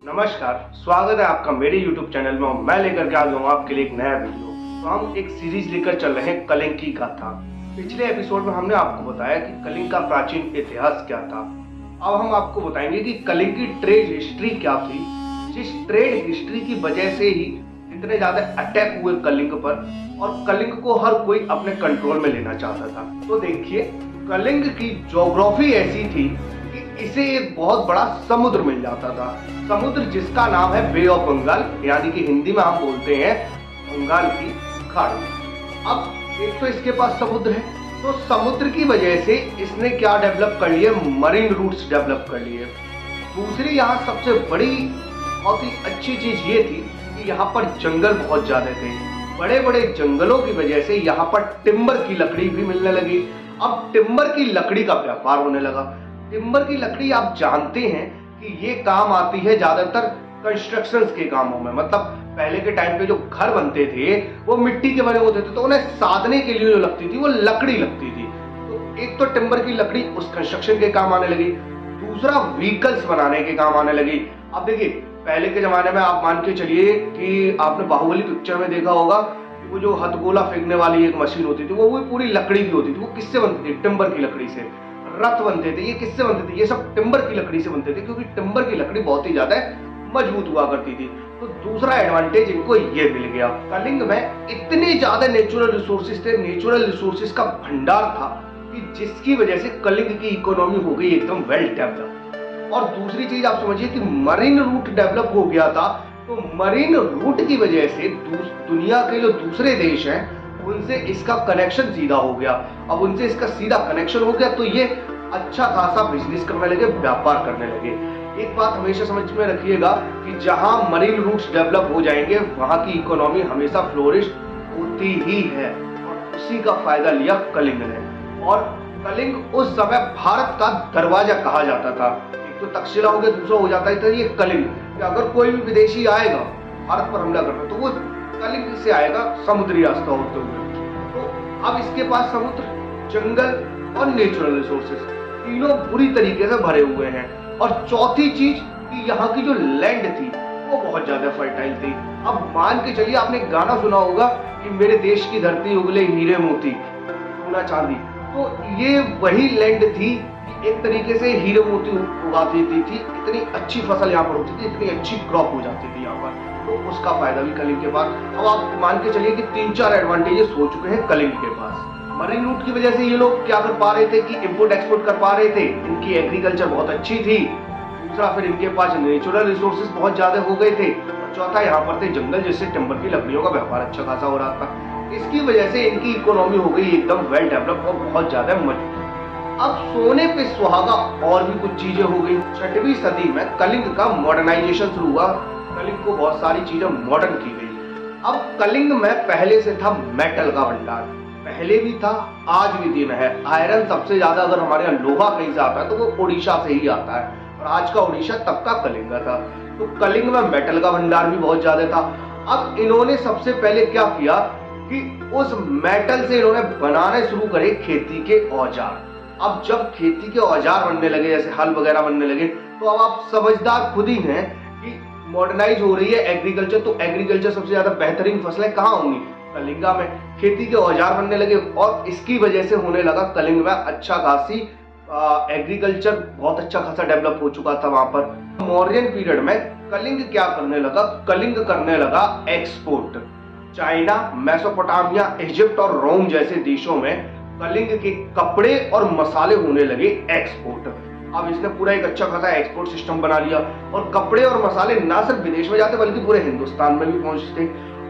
नमस्कार, स्वागत है आपका मेरे YouTube चैनल में। मैं लेकर के आ गया हूँ आपके लिए एक नया वीडियो। तो हम एक सीरीज लेकर चल रहे हैं कलिंग की गाथा। पिछले एपिसोड में हमने आपको बताया कि कलिंग का प्राचीन इतिहास क्या था। अब हम आपको बताएंगे कि कलिंग की ट्रेड हिस्ट्री क्या थी, जिस ट्रेड हिस्ट्री की वजह से ही इतने ज्यादा अटैक हुए कलिंग पर और कलिंग को हर कोई अपने कंट्रोल में लेना चाहता था। तो देखिए, कलिंग की ज्योग्राफी ऐसी थी कि इसे एक बहुत बड़ा समुद्र मिल जाता था। समुद्र जिसका नाम है बे ऑफ बंगाल, यानी कि हिंदी में हम बोलते हैं बंगाल की खाड़ी। अब एक तो इसके पास समुद्र है, तो समुद्र की वजह से इसने क्या डेवलप कर लिए, मरीन रूट्स डेवलप कर लिए। दूसरी यहाँ सबसे बड़ी बहुत ही अच्छी चीज ये थी कि यहाँ पर जंगल बहुत ज्यादा थे। बड़े बड़े जंगलों की वजह से यहाँ पर टिम्बर की लकड़ी भी मिलने लगी। अब टिम्बर की लकड़ी का व्यापार होने लगा। टिम्बर की लकड़ी आप जानते हैं कि ये काम आती है ज्यादातर कंस्ट्रक्शंस के कामों में। मतलब पहले के टाइम पे जो घर बनते थे वो मिट्टी के बने होते थे, तो उन्हें साधने के लिए जो लगती थी वो लकड़ी लगती थी। तो एक तो टिम्बर की लकड़ी उस कंस्ट्रक्शन के काम आने लगी, दूसरा व्हीकल्स बनाने के काम आने लगी। अब देखिए, पहले के जमाने में आप मान के चलिए कि आपने बाहुबली पिक्चर में देखा होगा, वो जो हथगोला फेंकने वाली एक मशीन होती थी वो पूरी लकड़ी की होती थी। वो किससे बनती थी? टिम्बर की लकड़ी से। रथ बनते थे, ये किससे बनते थे? ये सब टिम्बर की लकड़ी से बनते थे, क्योंकि टिम्बर की लकड़ी बहुत ही ज्यादा मजबूत हुआ करती थी। तो दूसरा एडवांटेज इनको ये मिल गया। कलिंग में इतने ज्यादा नेचुरल रिसोर्सेज थे, नेचुरल रिसोर्सेज का भंडार था कि जिसकी वजह से कलिंग की इकोनॉमी हो गई एकदम वेल डेवलप। और दूसरी चीज आप समझिए कि मरीन रूट डेवलप हो गया था। तो मरीन रूट की वजह से दुनिया के जो दूसरे देश हैं उनसे इसका कनेक्शन सीधा हो गया। अब उनसे इसका सीधा कनेक्शन हो गया तो ये अच्छा खासा बिजनेस करने लगे, व्यापार करने लगे। एक बात हमेशा समझ में रखिएगा कि जहां मरीन रूट्स डेवलप हो जाएंगे वहां की इकोनॉमी हमेशा फ्लोरिश होती ही है, और उसी का फायदा लिया कलिंग ने। और कलिंग उस समय भारत का दरवाजा कहा जाता था। एक तो तक्षशिला हो गया, दूसरा हो जाता है ये कलिंग। कि अगर कोई भी विदेशी आएगा भारत पर हमला करना तो वो कलिंग से आएगा, समुद्री रास्ता होते हुए। तो अब इसके पास समुद्र, जंगल और नेचुरल रिसोर्सेज तीनों बुरी तरीके से भरे हुए हैं। और चौथी चीज कि यहाँ की जो लैंड थी वो बहुत ज्यादा फर्टाइल थी। अब मान के चलिए, आपने एक गाना सुना होगा कि मेरे देश की धरती उगले हीरे मोती, सोना चांदी। तो ये वही लैंड थी कि एक तरीके से हीरे मोती उगा देती थी। इतनी अच्छी फसल यहाँ पर होती थी, इतनी अच्छी क्रॉप हो जाती थी यहाँ पर। तो उसका फायदा भी कलिंग के पास। अब आप मान के चलिए कि 3-4 एडवांटेजेस हो चुके हैं कलिंग के पास। मरीन रूट की वजह से ये लोग क्या कर पा रहे थे कि इंपोर्ट एक्सपोर्ट कर पा रहे थे, इनकी एग्रीकल्चर बहुत अच्छी थी। दूसरा, फिर इनके पास नेचुरल रिसोर्सेज बहुत ज्यादा हो गए थे। और चौथा, यहाँ पर थे जंगल, जिससे टिम्बर की लकड़ियों का व्यापार अच्छा खासा हो रहा था। इसकी वजह से इनकी इकोनॉमी हो गई एकदम वेल डेवलप और बहुत ज्यादा मजबूत। अब सोने पे सुहागा और भी कुछ चीजें हो गई। 6वीं सदी में कलिंग का मॉडर्नाइजेशन शुरू हुआ। कलिंग को बहुत सारी चीजें मॉडर्न की गई। अब कलिंग में पहले से था मेटल का भंडार, पहले भी था, आज भी दिन है। आयरन सबसे ज्यादा अगर हमारे यहाँ लोहा कहीं से आता है तो वो उड़ीसा से ही आता है, और आज का उड़ीसा तब का कलिंग था। तो कलिंग में मेटल का भंडार भी बहुत ज्यादा था। अब इन्होंने सबसे पहले क्या किया कि उस मेटल से इन्होंने बनाने शुरू करे खेती के औजार। अब जब खेती के औजार बनने लगे, जैसे हल वगैरह बनने लगे, तो अब आप समझदार खुद ही हैं कि मॉडर्नाइज हो रही है एग्रीकल्चर। तो एग्रीकल्चर सबसे ज्यादा बेहतरीन फसलें कहाँ होंगी? कलिंगा में। खेती के औजार बनने लगे और इसकी वजह से होने लगा कलिंग में अच्छा खासी एग्रीकल्चर, बहुत अच्छा खासा डेवलप हो चुका था वहां पर। मौर्यन पीरियड में कलिंग क्या करने लगा? कलिंग करने लगा एक्सपोर्ट। चाइना, मेसोपोटामिया, इजिप्ट और रोम जैसे देशों में कलिंग के कपड़े और मसाले होने लगे एक्सपोर्ट। अब इसने पूरा एक अच्छा खासा एक्सपोर्ट सिस्टम बना लिया, और कपड़े और मसाले ना सिर्फ विदेश में जाते बल्कि पूरे हिंदुस्तान में भी पहुंचते।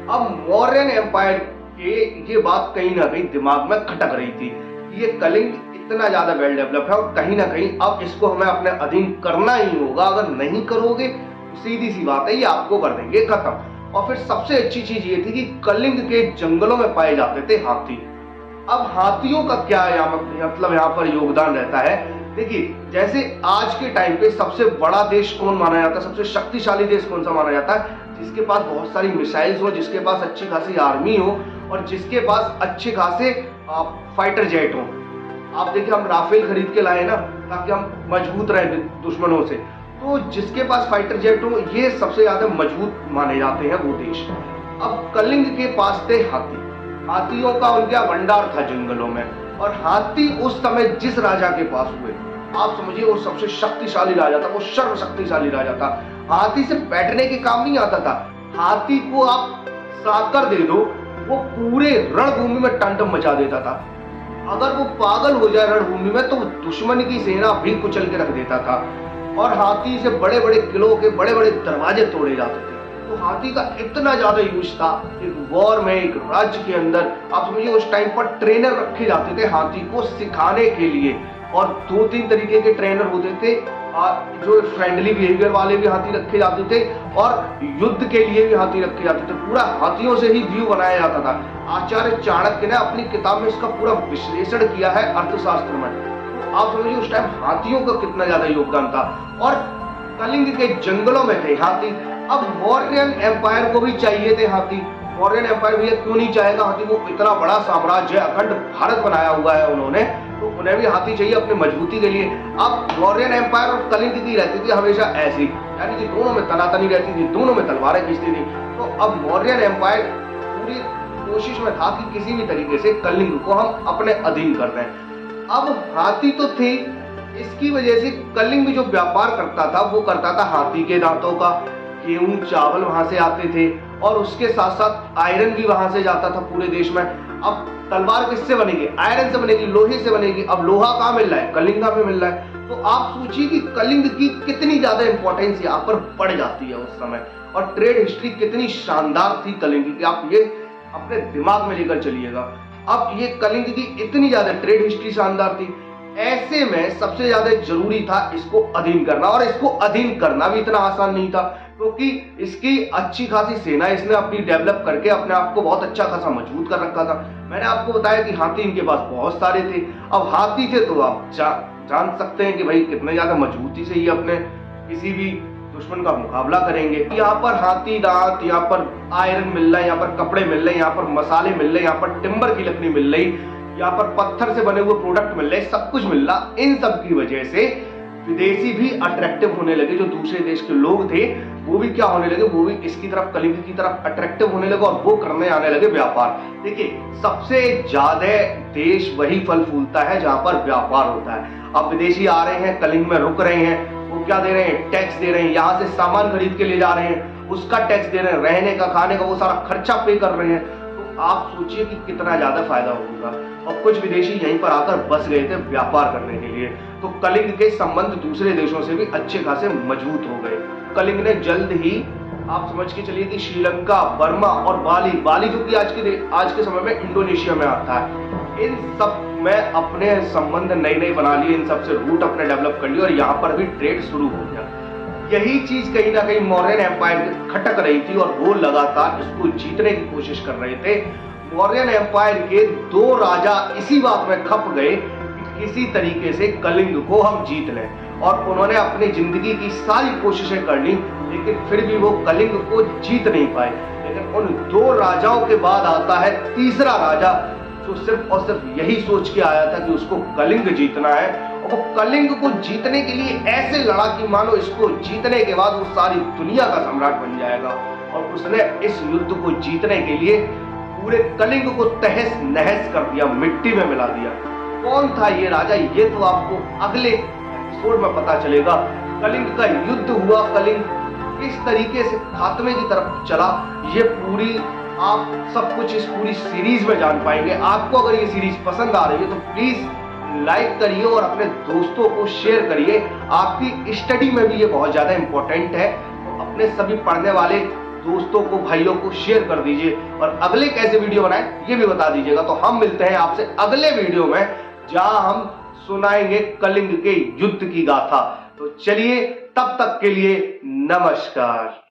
अब मौर्यन एम्पायर के ये बात कहीं ना कहीं दिमाग में खटक रही थी। ये कलिंग इतना ज्यादा वेल डेवलप है और कहीं ना कहीं अब इसको हमें अपने अधीन करना ही होगा। अगर नहीं करोगे तो सीधी सी बात है, ये आपको कर देंगे खत्म। और फिर सबसे अच्छी चीज ये थी कि कलिंग के जंगलों में पाए जाते थे हाथी। अब हाथियों का क्या मतलब यहाँ पर योगदान रहता है? देखिए, जैसे आज के टाइम पे सबसे बड़ा देश कौन माना जाता है, सबसे शक्तिशाली देश कौन सा माना जाता है? जिसके पास बहुत सारी मिसाइल्स हो, जिसके पास अच्छी खासी आर्मी हो और जिसके पास अच्छे खासे फाइटर जेट हो। आप देखिए, हम राफेल खरीद के लाए ना ताकि हम मजबूत रहे दुश्मनों से, तो जिसके पास फाइटर जेट हो, ये सबसे ज्यादा मजबूत माने जाते हैं वो देश। अब कलिंग के पास थे हाथी। हाथियों का उनका भंडार था जंगलों में, और हाथी उस समय जिस राजा के पास हुए, आप समझिए वो सबसे शक्तिशाली राजा था, वो सर्व शक्तिशाली राजा था। हाथी से बैठने के काम नहीं आता था। हाथी को आप साकर दे दो, वो पूरे रणभूमि में तांडव मचा देता था। अगर वो पागल हो जाए रणभूमि में तो दुश्मन की सेना भी कुचल के रख देता था। और हाथी से बड़े बड़े किलों के बड़े बड़े दरवाजे तोड़े जाते थे। तो हाथी का इतना ज्यादा यूज था एक वॉर में, एक राज्य के अंदर। आप समझिए उस टाइम पर ट्रेनर रखे जाते थे हाथी को सिखाने के लिए, और 2-3 तरीके के ट्रेनर होते थे। जो फ्रेंडली बिहेवियर वाले भी हाथी रखे जाते थे, और युद्ध के लिए भी हाथी रखे जाते थे। पूरा हाथियों से ही व्यू बनाया जाता था। आचार्य चाणक्य ने अपनी किताब में इसका पूरा विश्लेषण किया है अर्थशास्त्र में। तो आप समझिए उस टाइम हाथियों का कितना ज्यादा योगदान था। और कलिंग के जंगलों में थे हाथी। अब मौर्यन एम्पायर को भी चाहिए थे हाथी। मौर्यन एम्पायर भी क्यों नहीं चाहेगा हाथी? वो इतना बड़ा साम्राज्य, अखंड भारत बनाया हुआ है उन्होंने, तो उन्हें भी हाथी चाहिए अपनी मजबूती के लिए। अब मौर्यन एम्पायर और कलिंग की रहती थी हमेशा ऐसी, यानी कि दोनों में तनातनी रहती थी, दोनों में तलवारें खींचती थी। तो अब मौर्यन एम्पायर पूरी कोशिश में था कि किसी भी तरीके से कलिंग को हम अपने अधीन कर दें। अब हाथी तो थे, इसकी वजह से कलिंग जो व्यापार करता था वो करता था हाथी के दांतों का। गेहूं चावल वहां से आते थे, और उसके साथ साथ आयरन भी वहां से जाता था पूरे देश में। अब तलवार किससे बनेगी? आयरन से बनेगी, लोहे से बनेगी। अब लोहा कहाँ मिल रहा है? कलिंगा में मिल रहा है। तो आप सोचिए कि कलिंग की कितनी ज्यादा इंपॉर्टेंस यहाँ पर बढ़ जाती है उस समय, और ट्रेड हिस्ट्री कितनी शानदार थी कलिंग की, आप ये अपने दिमाग में लेकर चलिएगा। अब ये कलिंग की इतनी ज्यादा ट्रेड हिस्ट्री शानदार थी, ऐसे में सबसे ज्यादा जरूरी था इसको अधीन करना। और इसको अधीन करना भी इतना आसान नहीं था, क्योंकि इसकी अच्छी खासी सेना इसने अपनी डेवलप करके अपने आप को बहुत अच्छा खासा मजबूत कर रखा था। मैंने आपको बताया कि हाथी इनके पास बहुत सारे थे। अब हाथी थे तो आप जान सकते हैं कि भाई कितने ज्यादा मजबूती से ये अपने किसी भी दुश्मन का मुकाबला करेंगे। यहाँ पर हाथी दांत, यहाँ पर आयरन मिल रहा है, यहाँ पर कपड़े मिल रहे हैं, यहाँ पर मसाले मिल रहे हैं, यहाँ पर टिम्बर की लकड़ी मिल रही, यहाँ पर पत्थर से बने हुए प्रोडक्ट मिल रहे, सब कुछ मिल रहा। इन सब की वजह से विदेशी भी अट्रैक्टिव होने लगे। जो दूसरे देश के लोग थे वो भी क्या होने लगे, वो भी इसकी तरफ, कलिंग की तरफ अट्रैक्टिव होने लगे, और वो करने आने लगे व्यापार। देखिए सबसे ज्यादा देश वही फल फूलता है जहां पर व्यापार होता है। अब विदेशी आ रहे हैं, कलिंग में रुक रहे हैं, वो क्या दे रहे हैं? टैक्स दे रहे हैं। यहाँ से सामान खरीद के ले जा रहे हैं, उसका टैक्स दे रहे हैं, रहने का खाने का वो सारा खर्चा पे कर रहे हैं। तो आप सोचिए कि कितना ज्यादा फायदा होगा। और कुछ विदेशी यहीं पर आकर बस गए थे व्यापार करने के लिए। तो कलिंग के संबंध दूसरे देशों से भी अच्छे खासे मजबूत हो गए। कलिंग ने जल्द ही, आप समझ के चलिए कि श्रीलंका, बर्मा और बाली जो कि आज के समय में इंडोनेशिया में आता है, इन सब में अपने संबंध नए बना लिए, इन सब से रूट अपने डेवलप कर लिए, और यहाँ पर भी ट्रेड शुरू हो गया। यही चीज कहीं ना कहीं मौर्यन एम्पायर खटक रही थी, और वो लगातार इसको जीतने की कोशिश कर रहे थे। मौर्यन एम्पायर के 2 राजा इसी बात में खप गए कि किसी तरीके से कलिंग को हम जीत लें, और उन्होंने अपनी जिंदगी की सारी कोशिशें कर ली, लेकिन फिर भी वो कलिंग को जीत नहीं पाए। लेकिन उन 2 राजाओं के बाद आता है तीसरा राजा, जो सिर्फ और सिर्फ यही सोच के आया था कि उसको कलिंग जीतना है। और वो कलिंग को जीतने के लिए ऐसे लड़ा कि मानो इसको जीतने के बाद वो सारी दुनिया का सम्राट बन जाएगा। और उसने इस युद्ध को जीतने के लिए पूरे कलिंग को तहस नहस कर दिया, मिट्टी में मिला दिया। कौन था ये राजा? ये तो आपको अगले एपिसोड में पता चलेगा। कलिंग का युद्ध हुआ, कलिंग किस तरीके से खात्मे की तरफ चला, ये पूरी आप सब कुछ इस पूरी सीरीज में जान पाएंगे। आपको अगर ये सीरीज पसंद आ रही है तो प्लीज लाइक करिए और अपने दोस्तों को शेयर करिए। आपकी स्टडी में भी ये बहुत ज्यादा इंपॉर्टेंट है, तो अपने सभी पढ़ने वाले दोस्तों को, भाइयों को शेयर कर दीजिए। और अगले कैसे वीडियो बनाएं ये भी बता दीजिएगा। तो हम मिलते हैं आपसे अगले वीडियो में, जहां हम सुनाएंगे कलिंग के युद्ध की गाथा। तो चलिए, तब तक के लिए नमस्कार।